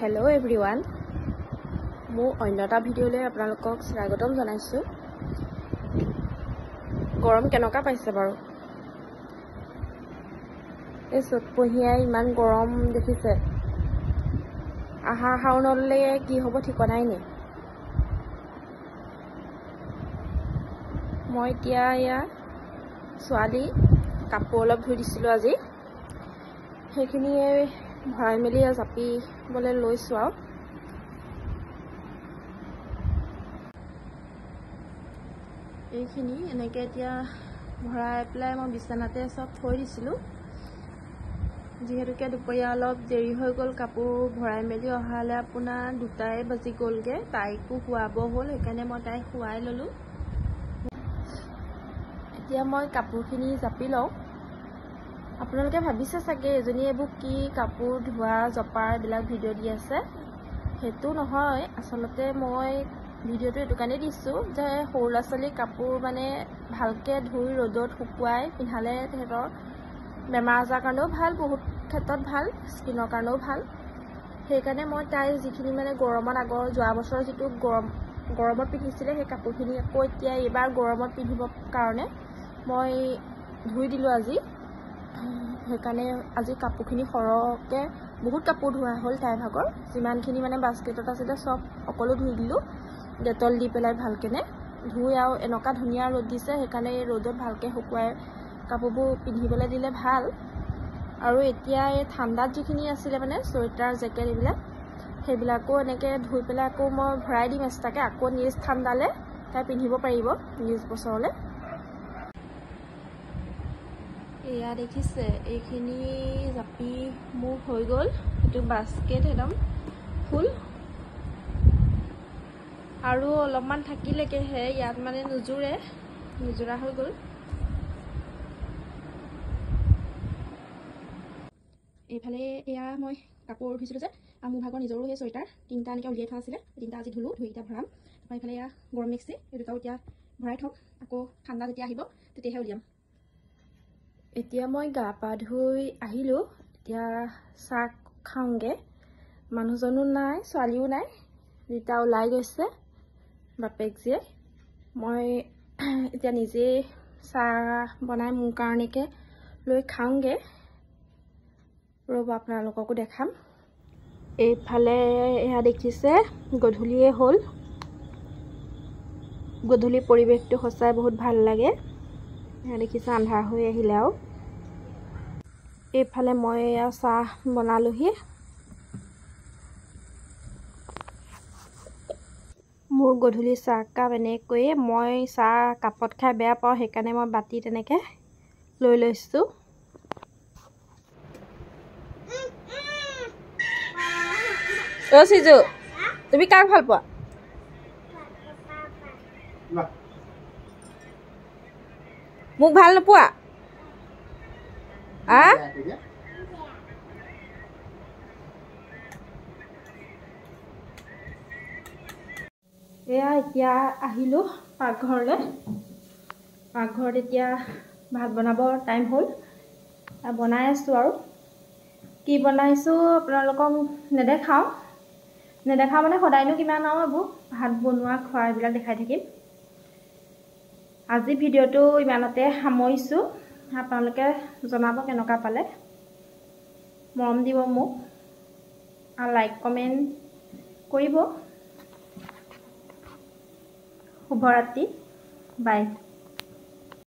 Hello everyone. Mo oinota video le apnalokok swagatom janaisu. Gorom kenoka paise baru. Ei sot pohia iman gorom dekhise. Aha haunole ki hobo thikonai ni. Moi tia ya swali kapur olop dhui disilu aji. Hekhini ভৰাই মেলি জাপি বলে লৈছো আৰু এইখিনি এনেকে এতিয়া ভৰাই পেলাই মই বিছনাতে সব থৈ দিছিলো যিহেতুকে দুপৰীয়া অলপ দেৰি হৈ গল কাপোৰ ভৰাই মেলি অহালে আপোনাৰ 2টাই বাজি গলগে তাইকো খুৱাব হল সেইকাৰণে মই তাই খুৱাই ললো এতিয়া মই কাপোৰখিনি জাপি লওঁ আপোনালোকে ভাবিছে চাগে এজনী এবু কি কাপোৰ ধোৱা জপাৰ বিলাক ভিডিও দি আছে হেতু নহয় আসলতে মই ভিডিওটো এটো কানে দিছো যে হৌলা চলি কাপোৰ মানে ভালকে ধুই ৰদত শুকুৱাই পিন্ধালে তেহেতৰ বেমাৰ আজাৰ কাৰণেও ভাল বহুত ক্ষেত্ৰত ভাল স্কিনৰ কাৰণেও ভাল সেইকাৰণে মই তাই যিখিনি মানে গৰমত আগৰ যোৱা বছৰ যেটো গৰমত পিন্ধিছিলে সেই কাপোৰখিনি আকৌ এতিয়া এবাৰ গৰমত পিন্ধিব কাৰণে মই ধুই দিলো আজি হেকানে আজি কাপোৰখিনি খৰকে বহুত কাপোৰ ধোৱা হল তাই ভাগৰ যিমানখিনি মানে বাস্কেটত আছিল সব সকলো ধুই দিলো ডেটল দি পেলাই ভালকেনে ধুই আৰু এনেকা ধুনিয়া ৰদ দিছে হেকানে ৰদত ভালকে শুকুৱাই কাপোৰবোৰ পিন্ধিবলৈ দিলে ভাল আৰু এতিয়া এই ঠাণ্ডাত যিখিনি আছিল মানে সোয়েটাৰ জেকেট এইবিলাক সেইবিলাকো এনেকে ধুই পেলাই আকৌ মই ভৰাই দিম এস্তাকে আকৌ নিজ ঠাণ্ডালে তাই পিন্ধিব পাৰিব নিজ বছৰলে এয়া দেখিছে এইখিনি জাপি মুখ হৈ গল এটো বাস্কেট একদম ফুল আৰু অলপমান থাকিলেকে হে ইয়াত মানে নুজুৰা হৈ গল এইফালে এয়া মই কাপোৰ ধুইছিলো যে আমু ভাগৰ নিজৰো হে সোয়েটাৰ তিনটা আনিকে উলিয়াই থোৱা আছিল তিনটা আজি ধুলো ধুই এটা ভৰাম তাৰপা এইফালে এয়া গৰম মিক্সি এটাও এতিয়া ভৰাই থম আকৌ ঠাণ্ডা যেতিয়া আহিব তেতিয়াহে উলিয়াম এতিয়া মই গা পা ধুই আহিলো এতিয়া চাহ খাওঁগে মানুহজনো নাই ছোৱালীও নাই দুটা ওলাই গৈছে বাপেক যে মই এতিয়া নিজে চাহ বনাই মোৰ কাৰণেকে লৈ খাওঁগে ৰব আপোনালোককো দেখাম এইফালে এয়া দেখিছে গধূলিয়ে হল গধূলি পৰিবেশটো হসাই বহুত ভাল লাগে এয়া দেখিছে আন্ধাৰ হৈ আহিলে আৰু এইফালে মই চাহ বনালোহি মোৰ গধূলি চাহ কাপ এনেকৈ মই চাহ কাপত খাই বেয়া পাওঁ সেইকাৰণে মই বাটি তেনেকে লৈ লৈছো ও সিজু তুমি কাক ভাল পোৱা মোক ভাল নোপোৱা আ এয়া এতিয়া আহিলো পাকঘৰলে পাকঘৰত এতিয়া ভাত বনাব টাইম হল বনাই আছো আৰু কি বনাইছো আপোনালোকক নেদেখাও মানে সদায়নো কিমান আৰু এবু ভাত বনোৱা খোৱা এইবিলাক দেখাই থাকিম আজি ভিডিওটো ইমানতে সামৰিছো আপোনালোকে জনাব কেনেকা পালে মৰম দিব মোক আৰু লাইক কমেন্ট কৰিব শুভৰাত্ৰি বাই